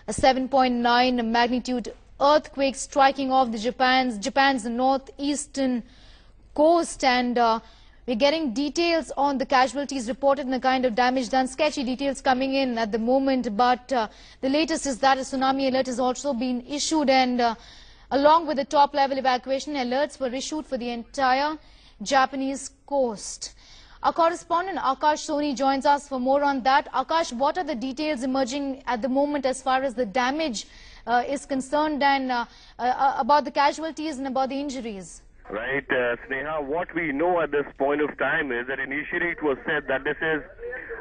A 7.9 magnitude earthquake striking off the Japan's northeastern coast, and we're getting details on the casualties reported and the kind of damage done. Sketchy details coming in at the moment, but the latest is that a tsunami alert has also been issued, and along with the top-level evacuation alerts were issued for the entire Japanese coast. Our correspondent Akash Soni joins us for more on that. Akash, what are the details emerging at the moment as far as the damage is concerned, and about the casualties and about the injuries? Right, Sneha, what we know at this point of time is that initially it was said that this is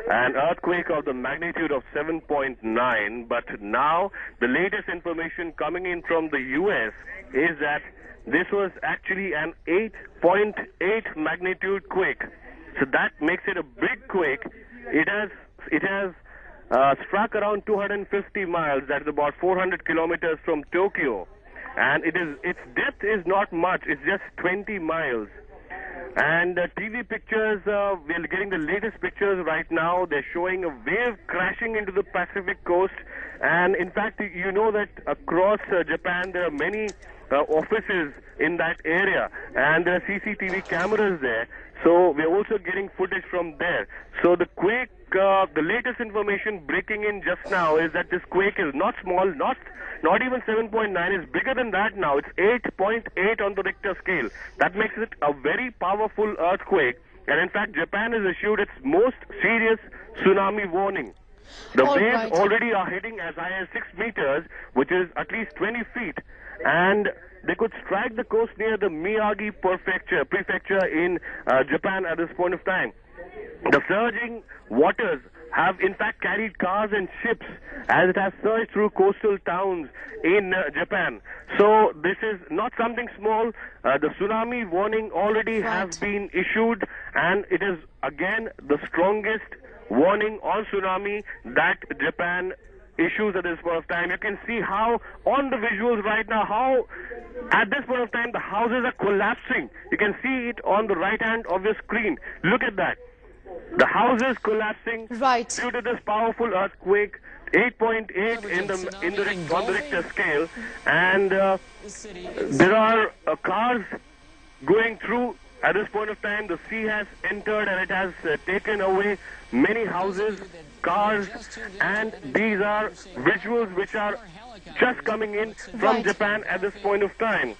an earthquake of the magnitude of 7.9, but now the latest information coming in from the US is that this was actually an 8.8 magnitude quake. So that makes it a big quake. It has struck around 250 miles, that is about 400 kilometers from Tokyo. And its depth is not much, it's just 20 miles. And TV pictures, we're getting the latest pictures right now. They're showing a wave crashing into the Pacific coast. And in fact, you know that across Japan, there are many offices in that area, and there are CCTV cameras there. So we're also getting footage from there. So the quake, the latest information breaking in just now is that this quake is not small, not even 7.9, it's bigger than that now. It's 8.8 on the Richter scale. That makes it a very powerful earthquake. And in fact, Japan has issued its most serious tsunami warning. The waves already are hitting as high as 6 meters, which is at least 20 feet. And they could strike the coast near the Miyagi prefecture in Japan at this point of time. The surging waters have in fact carried cars and ships as it has surged through coastal towns in Japan. So this is not something small. The tsunami warning already has been issued, and it is again the strongest warning on tsunami that Japan issues at this point of time. You can see how on the visuals right now, how at this point of time the houses are collapsing. You can see it on the right hand of your screen. Look at that. The houses collapsing due to this powerful earthquake, 8.8 on the Richter scale, and there are cars going through. At this point of time, the sea has entered and it has taken away many houses, cars, and these are visuals which are just coming in from Japan at this point of time.